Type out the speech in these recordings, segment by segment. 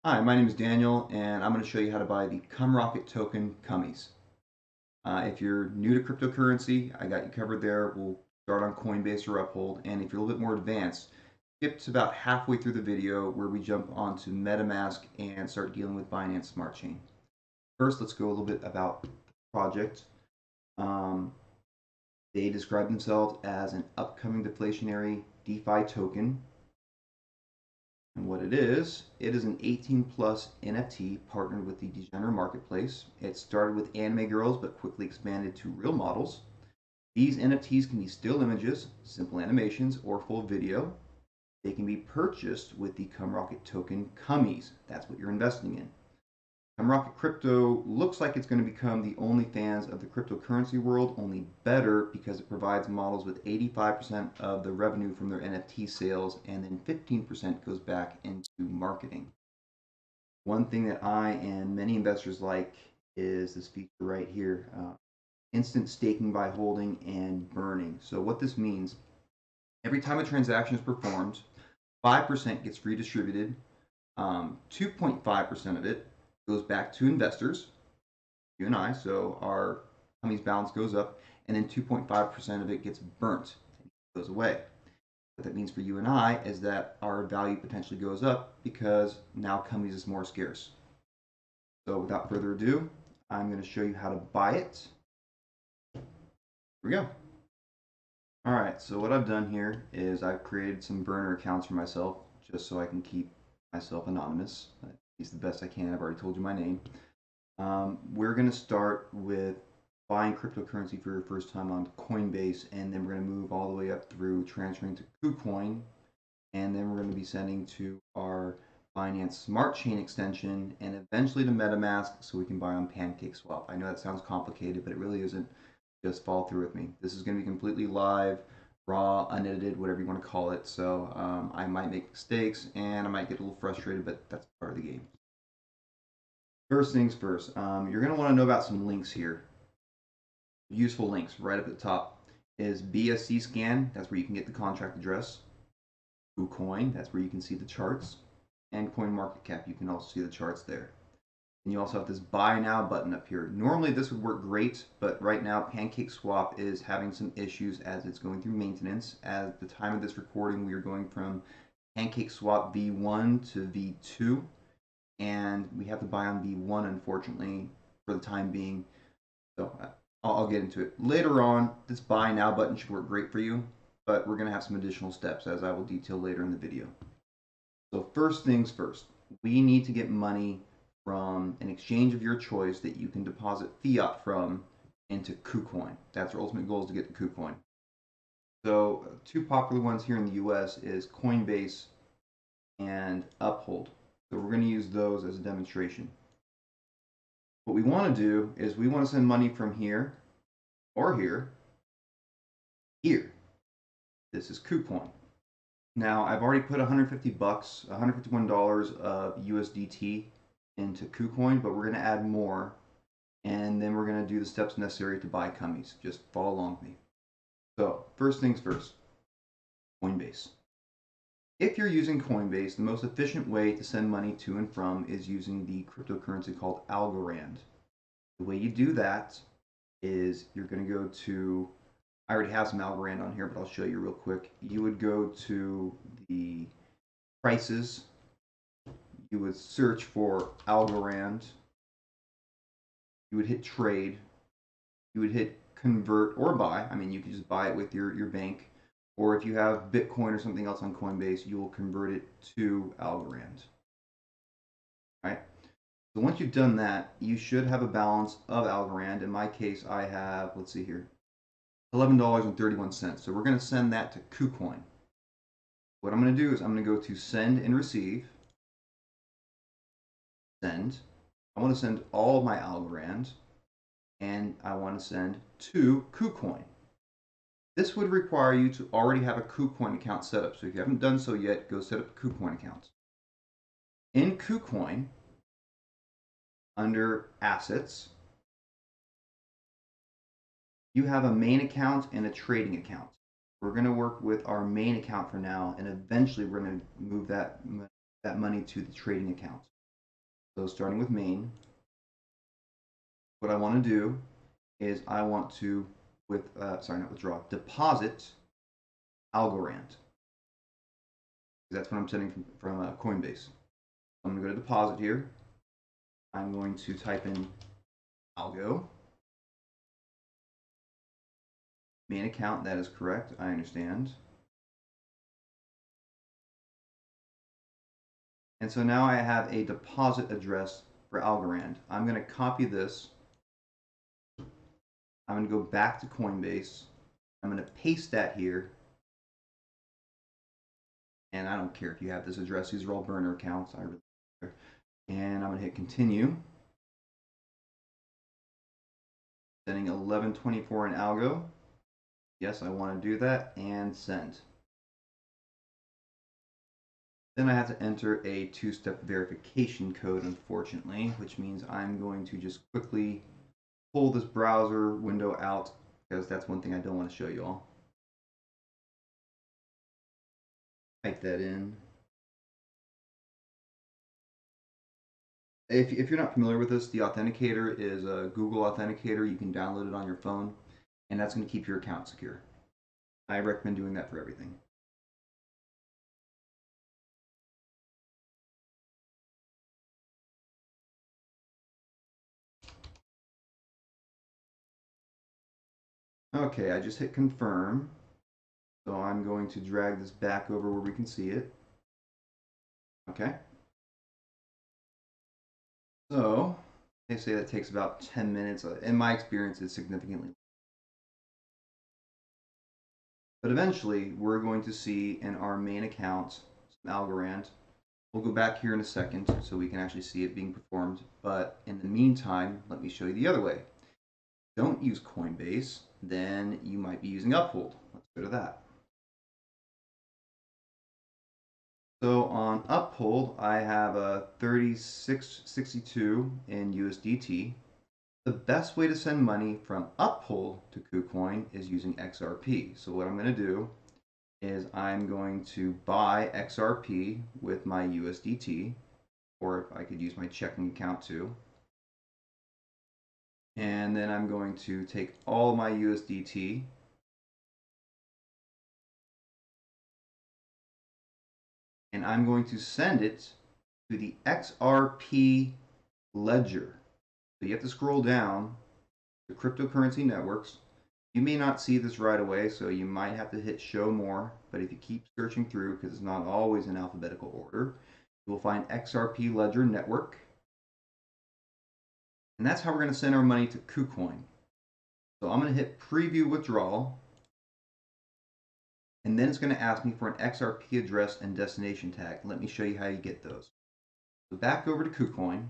Hi, my name is Daniel, and I'm going to show you how to buy the CumRocket token Cummies. If you're new to cryptocurrency, I got you covered there. We'll start on Coinbase or Uphold, and if you're a little bit more advanced, skip to about halfway through the video where we jump onto Metamask and start dealing with Binance Smart Chain. First, let's go a little bit about the project. Um, they describe themselves as an upcoming deflationary DeFi token. And what it is an 18 plus NFT partnered with the Degenerate Marketplace. It started with anime girls but quickly expanded to real models. These NFTs can be still images, simple animations, or full video. They can be purchased with the CumRocket token Cummies. That's what you're investing in. CumRocket Crypto looks like it's going to become the Onlyfans of the cryptocurrency world, only better because it provides models with 85% of the revenue from their NFT sales, and then 15% goes back into marketing. One thing that I and many investors like is this feature right here, instant staking by holding and burning. So what this means, every time a transaction is performed, 5% gets redistributed, 2.5% of it goes back to investors, you and I, so our Cummies balance goes up, and then 2.5% of it gets burnt, and goes away. What that means for you and I is that our value potentially goes up because now Cummies is more scarce. So without further ado, I'm going to show you how to buy it. Here we go. All right, so what I've done here is I've created some burner accounts for myself just so I can keep myself anonymous. At least the best I can. I've already told you my name. We're going to start with buying cryptocurrency for your first time on Coinbase, and then we're going to move all the way up through transferring to KuCoin, and then we're going to be sending to our Binance Smart Chain extension, and eventually to Metamask so we can buy on Pancakeswap. I know that sounds complicated, but it really isn't. Just follow through with me. This is going to be completely live, raw, unedited, whatever you want to call it. So I might make mistakes and I might get a little frustrated, but that's part of the game. First things first, you're going to want to know about some links here. Useful links right up at the top is BSC scan. That's where you can get the contract address. KuCoin. That's where you can see the charts. And CoinMarketCap. You can also see the charts there. And you also have this buy now button up here. Normally this would work great, but right now Pancakeswap is having some issues as it's going through maintenance. At the time of this recording, we are going from Pancakeswap V1 to V2, and we have to buy on V1 unfortunately for the time being. So I'll get into it. Later on, this buy now button should work great for you, but we're going to have some additional steps as I will detail later in the video. So first things first, we need to get money from an exchange of your choice that you can deposit fiat from into KuCoin. That's our ultimate goal, is to get to KuCoin. So two popular ones here in the US is Coinbase and Uphold. So we're going to use those as a demonstration. What we want to do is we want to send money from here or here. This is KuCoin. Now I've already put 150 bucks, $151 of USDT into KuCoin, but we're going to add more, and then we're going to do the steps necessary to buy Cummies. Just follow along with me. So first things first, Coinbase. If you're using Coinbase, the most efficient way to send money to and from is using the cryptocurrency called Algorand. The way you do that is you're going to go to, I already have some Algorand on here, but I'll show you real quick. You would go to the prices. You would search for Algorand. You would hit trade. You would hit convert or buy. I mean, you could just buy it with your bank. Or if you have Bitcoin or something else on Coinbase, you will convert it to Algorand. All right. So once you've done that, you should have a balance of Algorand. In my case, I have, let's see here, $11.31. So we're going to send that to KuCoin. What I'm going to do is I'm going to go to send and receive. Send. I want to send all of my Algorand, and I want to send to KuCoin. This would require you to already have a KuCoin account set up. So if you haven't done so yet, go set up a KuCoin account. In KuCoin, under Assets, you have a main account and a trading account. We're going to work with our main account for now, and eventually we're going to move that money to the trading account. So starting with main, what I want to do is I want to deposit Algorand. That's what I'm sending from Coinbase. I'm going to go to deposit here. I'm going to type in algo. Main account, that is correct. I understand. And so now I have a deposit address for Algorand. I'm going to copy this. I'm going to go back to Coinbase. I'm going to paste that here. And I don't care if you have this address. These are all burner accounts. I really don't care. And I'm going to hit continue. Sending 1124 in algo. Yes, I want to do that, and send. Then I have to enter a two-step verification code, unfortunately, which means I'm going to just quickly pull this browser window out because that's one thing I don't want to show you all. Type that in. If you're not familiar with this, the authenticator is a Google Authenticator. You can download it on your phone, and that's going to keep your account secure. I recommend doing that for everything. Okay, I just hit confirm. So I'm going to drag this back over where we can see it. Okay. So they say that takes about 10 minutes. In my experience, it's significantly. But eventually, we're going to see in our main account some Algorand. We'll go back here in a second so we can actually see it being performed. But in the meantime, let me show you the other way. Don't use Coinbase, then you might be using Uphold. Let's go to that. So on Uphold, I have a 3662 in USDT. The best way to send money from Uphold to KuCoin is using XRP. So what I'm going to do is I'm going to buy XRP with my USDT, or if I could use my checking account too. And then I'm going to take all my USDT and I'm going to send it to the XRP ledger. So you have to scroll down to cryptocurrency networks. You may not see this right away, so you might have to hit show more, but if you keep searching through, because it's not always in alphabetical order, you will find XRP ledger network. And that's how we're going to send our money to KuCoin. So I'm going to hit preview withdrawal. And then it's going to ask me for an XRP address and destination tag. Let me show you how you get those. So back over to KuCoin.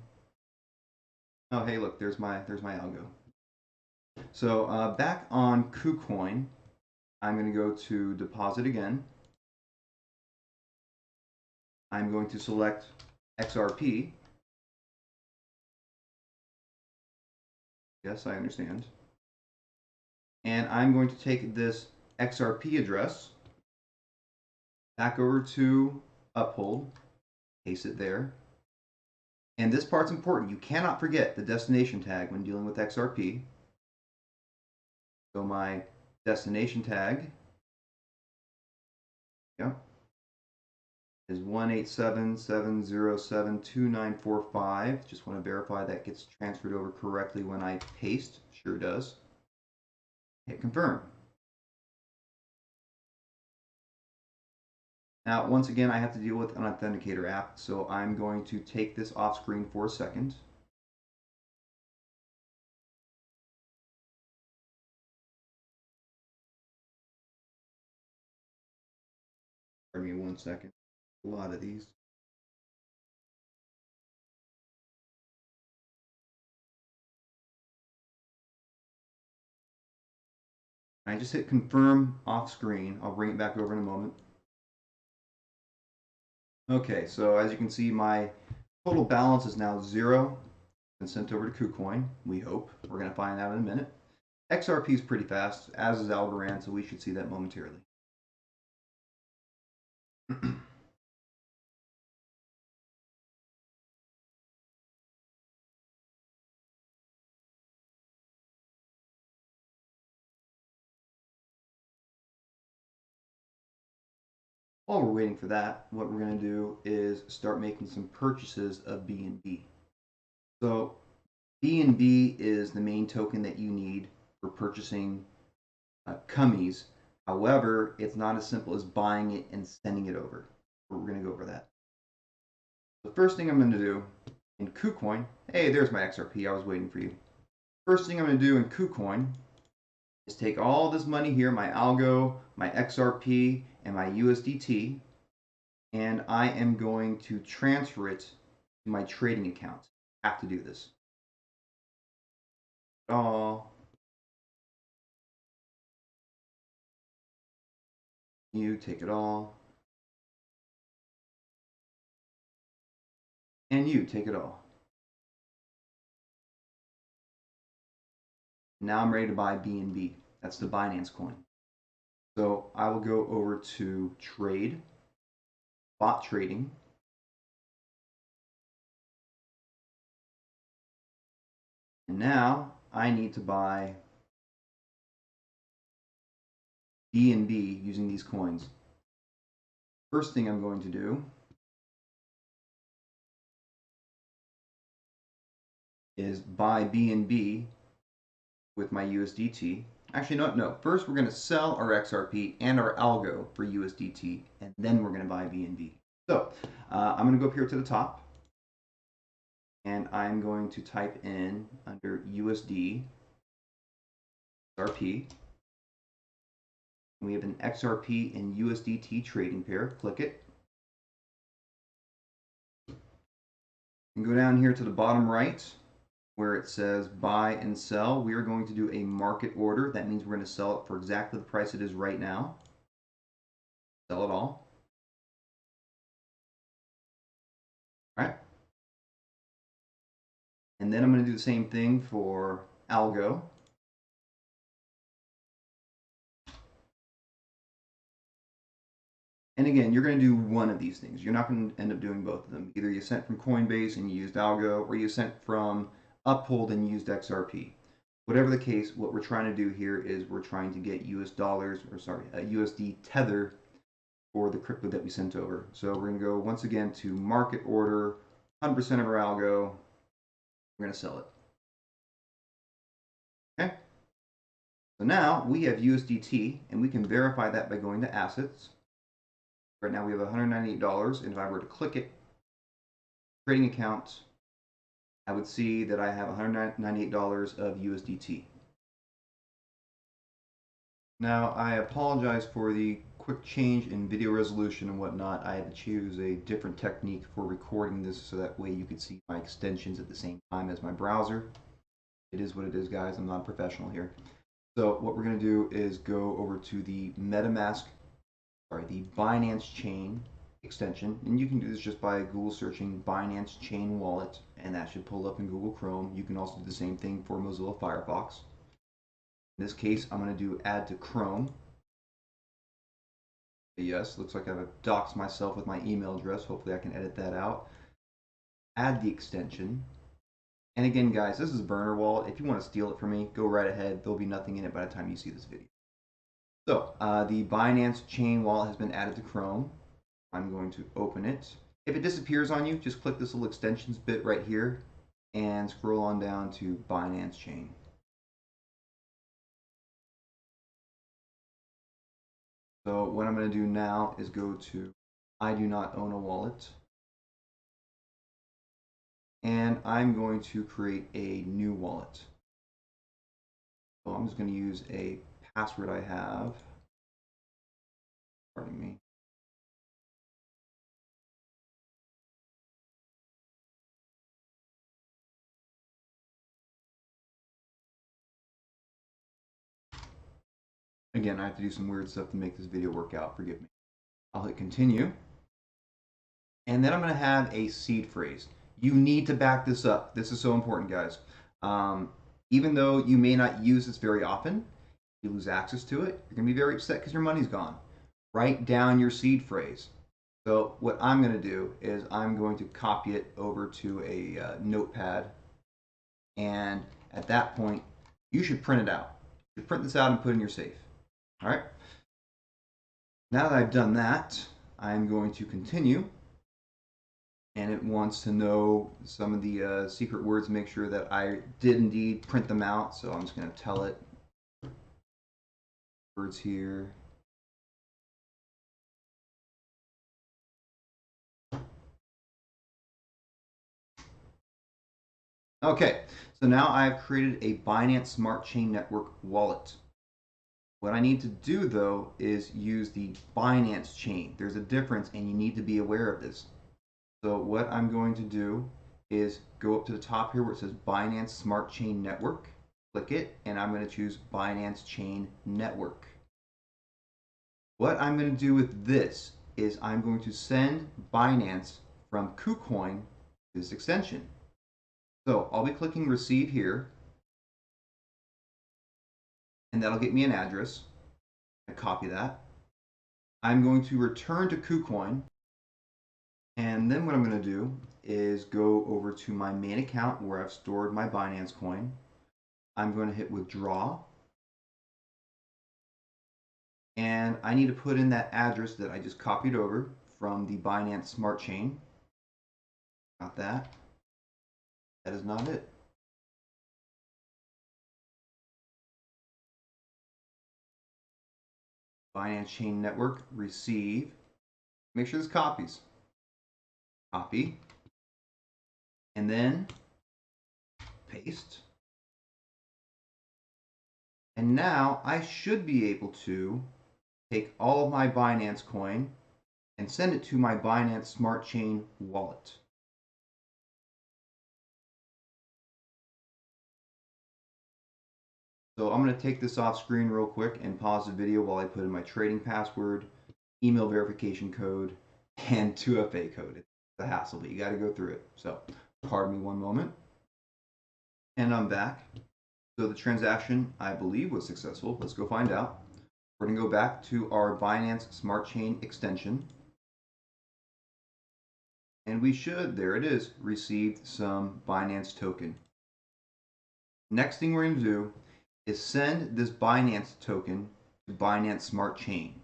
Oh, hey, look, there's my algo. So back on KuCoin, I'm going to go to deposit again. I'm going to select XRP. Yes, I understand. And I'm going to take this XRP address back over to Uphold, paste it there. And this part's important. You cannot forget the destination tag when dealing with XRP. So my destination tag, is 187707295. Just want to verify that gets transferred over correctly when I paste. Sure does. Hit confirm. Now, once again, I have to deal with an authenticator app, so I'm going to take this off screen for a second. Pardon me 1 second. A lot of these. I just hit confirm off screen. I'll bring it back over in a moment. Okay, so as you can see, my total balance is now 0 and sent over to KuCoin, we hope. We're going to find out in a minute. XRP is pretty fast, as is Algorand, so we should see that momentarily. While we're waiting for that, what we're going to do is start making some purchases of BNB. So BNB is the main token that you need for purchasing CUMMIES. However, it's not as simple as buying it and sending it over. We're going to go over that. The first thing I'm going to do in KuCoin, hey, there's my XRP. I was waiting for you. First thing I'm going to do in KuCoin is take all this money here, my algo, my XRP, and my USDT, and I am going to transfer it to my trading account. I have to do this. You take it all. And you take it all. Now I'm ready to buy BNB. That's the Binance coin. So I will go over to trade, bot trading. And now I need to buy BNB using these coins. First thing I'm going to do is buy BNB with my USDT. Actually, no. First, we're going to sell our XRP and our algo for USDT, and then we're going to buy BNB. So I'm going to go up here to the top, and I'm going to type in under USD XRP. We have an XRP and USDT trading pair. Click it. And go down here to the bottom right where it says buy and sell. We are going to do a market order. That means we're going to sell it for exactly the price it is right now. Sell it all. All right. And then I'm going to do the same thing for algo. And again, you're going to do one of these things. You're not going to end up doing both of them. Either you sent from Coinbase and you used algo, or you sent from Uphold and used XRP. Whatever the case, what we're trying to do here is we're trying to get USD tether for the crypto that we sent over. So we're going to go once again to market order, 100% of our algo. We're going to sell it. Okay. So now we have USDT, and we can verify that by going to assets. Right now we have $198, and if I were to click it, trading account, I would see that I have $198 of USDT. Now I apologize for the quick change in video resolution and whatnot. I had to choose a different technique for recording this so that way you could see my extensions at the same time as my browser. It is what it is, guys. I'm not a professional here. So what we're going to do is go over to the the Binance Chain extension, and you can do this just by Google searching Binance Chain Wallet, and that should pull up in Google Chrome. You can also do the same thing for Mozilla Firefox. In this case, I'm going to do add to Chrome. Yes, looks like I've doxed myself with my email address. Hopefully I can edit that out. Add the extension. And again, guys, this is a burner wallet. If you want to steal it from me, go right ahead. There'll be nothing in it by the time you see this video. So the Binance Chain Wallet has been added to Chrome. I'm going to open it. If it disappears on you, just click this little extensions bit right here and scroll on down to Binance Chain. So what I'm going to do now is go to I do not own a wallet. And I'm going to create a new wallet. So I'm just going to use a password I have. Pardon me. Again, I have to do some weird stuff to make this video work out. Forgive me. I'll hit continue. And then I'm going to have a seed phrase. You need to back this up. This is so important, guys. Even though you may not use this very often, you lose access to it, you're going to be very upset because your money's gone. Write down your seed phrase. So what I'm going to do is I'm going to copy it over to a notepad. And at that point, you should print it out. You should print this out and put it in your safe. All right. Now that I've done that, I'm going to continue, and it wants to know some of the secret words, make sure that I did indeed print them out. So I'm just going to tell it words here. Okay, so now I've created a Binance Smart Chain Network wallet. What I need to do though is use the Binance chain. There's a difference and you need to be aware of this. So what I'm going to do is go up to the top here where it says Binance Smart Chain Network. Click it and I'm going to choose Binance Chain Network. What I'm going to do with this is I'm going to send Binance from KuCoin this extension. So I'll be clicking receive here, and that'll get me an address. I copy that. I'm going to return to KuCoin, and then what I'm going to do is go over to my main account where I've stored my Binance coin. I'm going to hit withdraw, and I need to put in that address that I just copied over from the Binance Smart Chain. Got that. That is not it. Binance Chain Network, receive. Make sure this copies. Copy. And then paste. And now I should be able to take all of my Binance coin and send it to my Binance Smart Chain wallet. So I'm going to take this off screen real quick and pause the video while I put in my trading password, email verification code, and 2FA code. It's a hassle, but you got to go through it. So pardon me one moment. And I'm back. So the transaction, I believe, was successful. Let's go find out. We're going to go back to our Binance Smart Chain extension. And we should, there it is, received some Binance token. Next thing we're going to do is send this Binance token to Binance Smart Chain.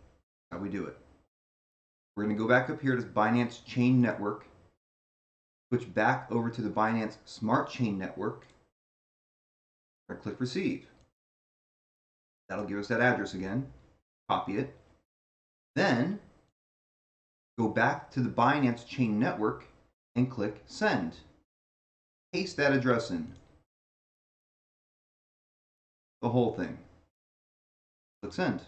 How we do it. We're going to go back up here to this Binance Chain Network, switch back over to the Binance Smart Chain Network, and click receive. That'll give us that address again. Copy it. Then go back to the Binance Chain Network and click send. Paste that address in. The whole thing. Click send.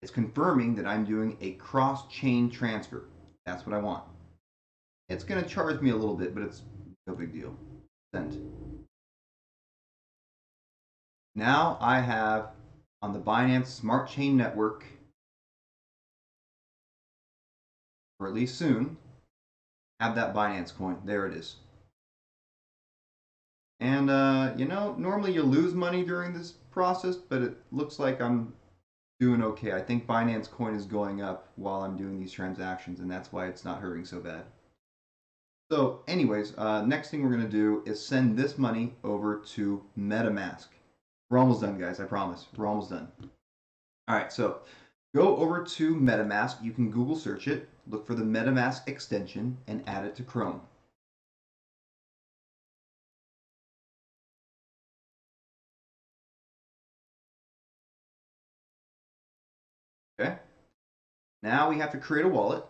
It's confirming that I'm doing a cross-chain transfer. That's what I want. It's going to charge me a little bit, but it's no big deal. Send. Now I have on the Binance Smart Chain Network, or at least soon, have that Binance coin. There it is. And, normally you lose money during this process, but it looks like I'm doing okay. I think Binance coin is going up while I'm doing these transactions, and that's why it's not hurting so bad. So anyways, next thing we're going to do is send this money over to Metamask. We're almost done, guys. I promise. We're almost done. All right, so go over to Metamask. You can Google search it, look for the Metamask extension, and add it to Chrome. Okay. Now we have to create a wallet.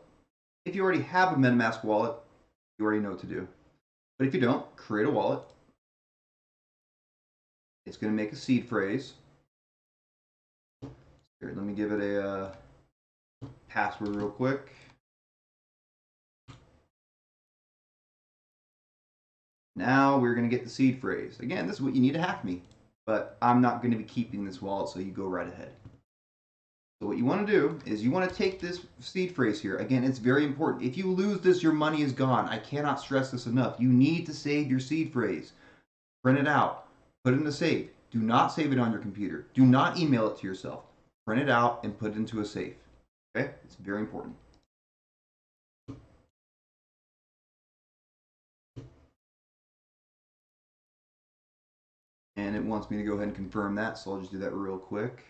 If you already have a Metamask wallet, you already know what to do. But if you don't, create a wallet. It's going to make a seed phrase. Here, let me give it a password real quick. Now we're going to get the seed phrase. Again, this is what you need to hack me. But I'm not going to be keeping this wallet, so you go right ahead. So what you want to do is you want to take this seed phrase here. Again, it's very important. If you lose this, your money is gone. I cannot stress this enough. You need to save your seed phrase. Print it out. Put it in a safe. Do not save it on your computer. Do not email it to yourself. Print it out and put it into a safe. Okay? It's very important. And it wants me to go ahead and confirm that, so I'll just do that real quick.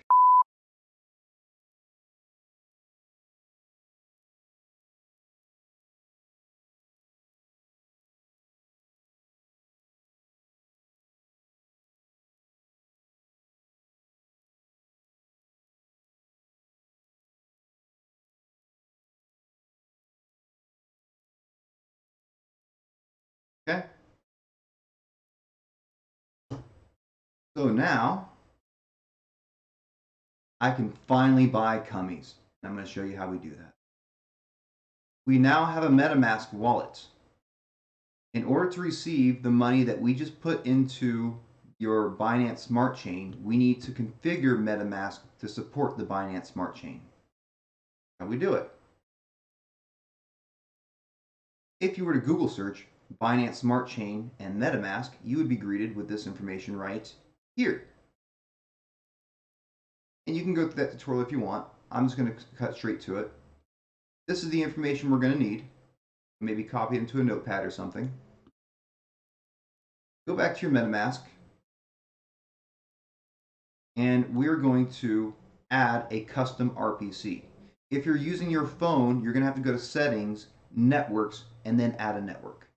Okay. So now I can finally buy CUMMIES. I'm going to show you how we do that. We now have a MetaMask wallet. In order to receive the money that we just put into your Binance Smart Chain, we need to configure MetaMask to support the Binance Smart Chain. How we do it? If you were to Google search Binance Smart Chain and MetaMask, you would be greeted with this information right here. And you can go through that tutorial if you want. I'm just going to cut straight to it. This is the information we're going to need. Maybe copy it into a notepad or something. Go back to your MetaMask. And we're going to add a custom RPC. If you're using your phone, you're going to have to go to Settings, Networks, and then add a network.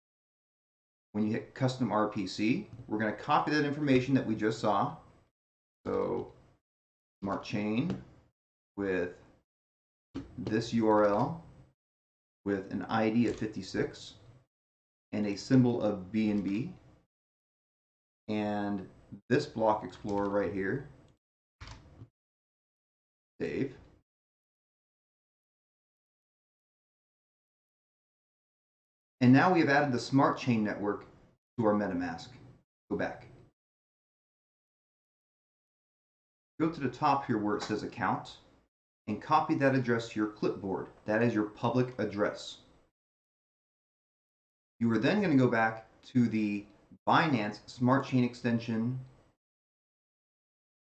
When you hit Custom RPC, we're going to copy that information that we just saw. So, Smart Chain with this URL with an ID of 56 and a symbol of BNB and this block explorer right here. Save. And now we have added the Smart Chain network to our MetaMask. Go back. Go to the top here where it says Account and copy that address to your clipboard. That is your public address. You are then going to go back to the Binance Smart Chain extension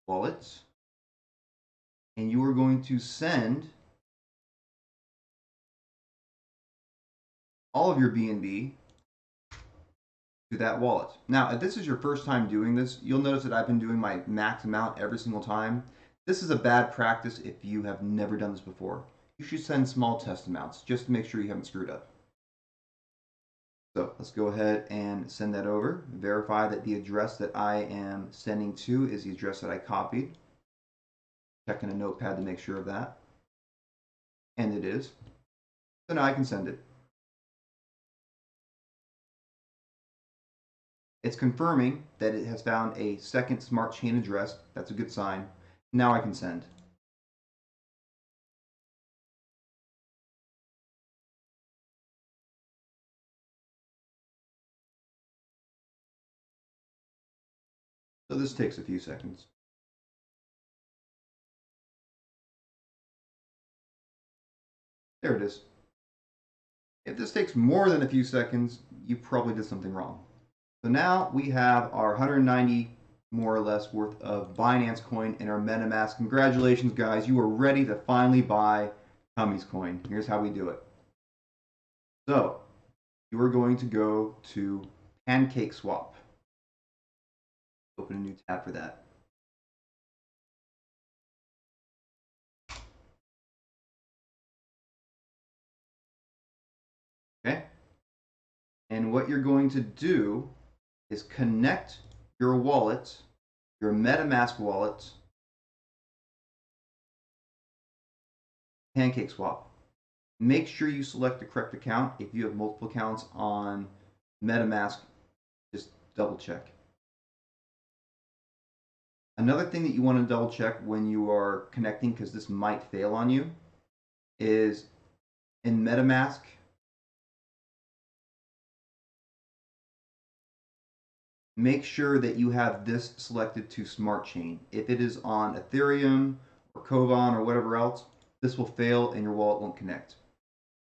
wallets, and you are going to send all of your BNB to that wallet. Now, if this is your first time doing this, you'll notice that I've been doing my max amount every single time. This is a bad practice if you have never done this before. You should send small test amounts just to make sure you haven't screwed up. So let's go ahead and send that over. Verify that the address that I am sending to is the address that I copied. Check in a notepad to make sure of that. And it is. So now I can send it. It's confirming that it has found a second Smart Chain address. That's a good sign. Now I can send. So this takes a few seconds. There it is. If this takes more than a few seconds, you probably did something wrong. So now we have our 190 more or less worth of Binance coin in our MetaMask. Congratulations, guys. You are ready to finally buy CUMMIES coin. Here's how we do it. So you are going to go to Pancakeswap. Open a new tab for that. Okay. And what you're going to do is connect your wallet, your MetaMask wallet, Pancakeswap. Make sure you select the correct account. If you have multiple accounts on MetaMask, just double check. Another thing that you want to double check when you are connecting, because this might fail on you, is in MetaMask, make sure that you have this selected to Smart Chain. If it is on Ethereum or Kovan or whatever else, this will fail and your wallet won't connect.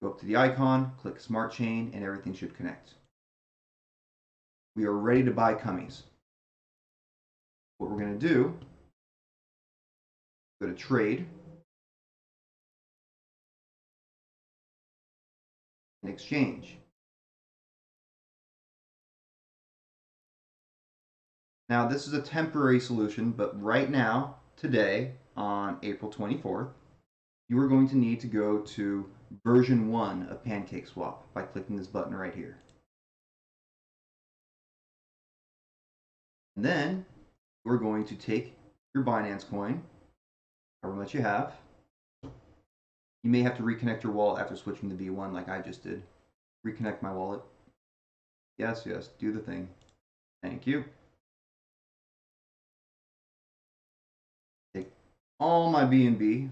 Go up to the icon, click Smart Chain, and everything should connect. We are ready to buy CUMMIES. What we're going to do, go to Trade, and Exchange. Now, this is a temporary solution, but right now, today, on April 24th, you are going to need to go to version 1 of Pancakeswap by clicking this button right here. And then we're going to take your Binance coin, however much you have. You may have to reconnect your wallet after switching to V1 like I just did. Reconnect my wallet. Yes, yes, do the thing. Thank you. Take all my BNB.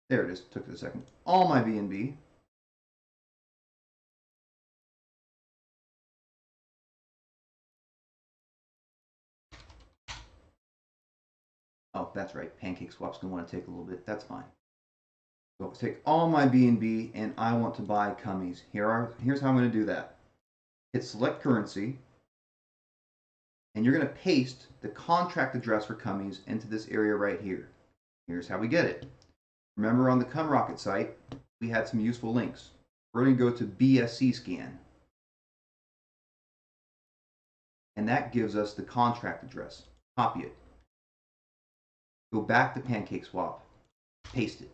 There it is. Took it a second. All my BNB. Oh, that's right. Pancakeswap's going to want to take a little bit. That's fine. So I'll take all my BNB and I want to buy CUMMIES. Here's how I'm going to do that. Hit select currency. And you're going to paste the contract address for CUMMIES into this area right here. Here's how we get it. Remember on the CumRocket site, we had some useful links. We're going to go to BSC scan. And that gives us the contract address. Copy it. Go back to Pancakeswap. Paste it.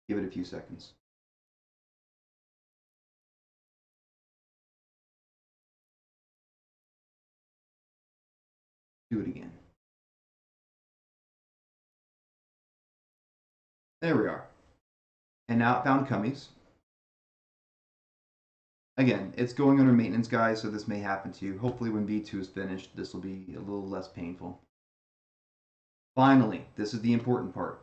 Give it a few seconds. Do it again. There we are. And now it found CUMMIES. Again, it's going under maintenance, guys, so this may happen to you. Hopefully when V2 is finished, this will be a little less painful. Finally, this is the important part.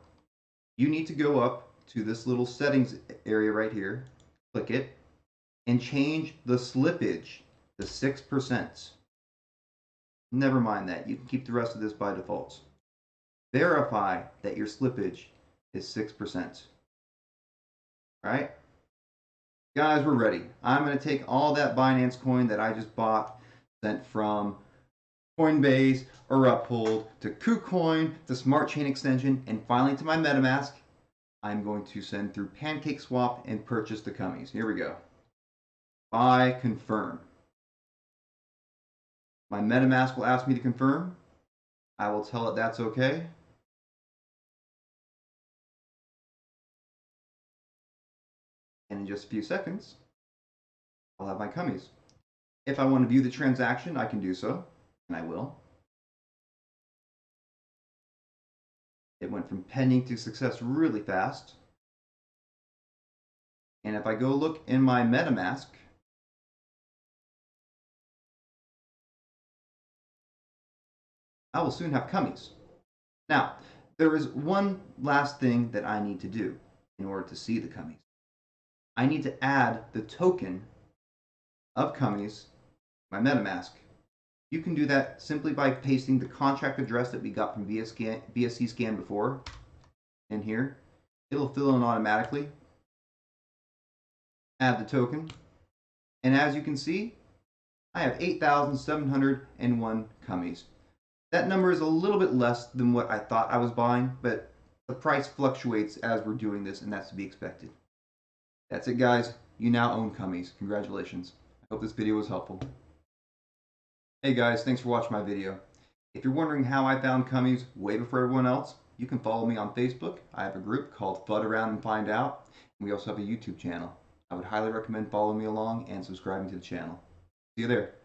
You need to go up to this little settings area right here, click it, and change the slippage to 6%. Never mind that. You can keep the rest of this by default. Verify that your slippage is 6%. All right? Guys, we're ready. I'm going to take all that Binance coin that I just bought, sent from Coinbase or Uphold to KuCoin, to Smart Chain extension, and finally to my Metamask. I'm going to send through Pancakeswap and purchase the CUMMIES. Here we go. Buy, confirm. My Metamask will ask me to confirm. I will tell it that's okay. And in just a few seconds, I'll have my CUMMIES. If I want to view the transaction, I can do so, and I will. It went from pending to success really fast. And if I go look in my Metamask, I will soon have CUMMIES. Now, there is one last thing that I need to do in order to see the CUMMIES. I need to add the token of CUMMIES, my Metamask. You can do that simply by pasting the contract address that we got from BSC scan before in here. It'll fill in automatically. Add the token. And as you can see, I have 8,701 CUMMIES. That number is a little bit less than what I thought I was buying, but the price fluctuates as we're doing this, and that's to be expected. That's it, guys. You now own CUMMIES. Congratulations. I hope this video was helpful. Hey guys, thanks for watching my video. If you're wondering how I found CUMMIES way before everyone else, you can follow me on Facebook. I have a group called FUD Around and Find Out. And we also have a YouTube channel. I would highly recommend following me along and subscribing to the channel. See you there.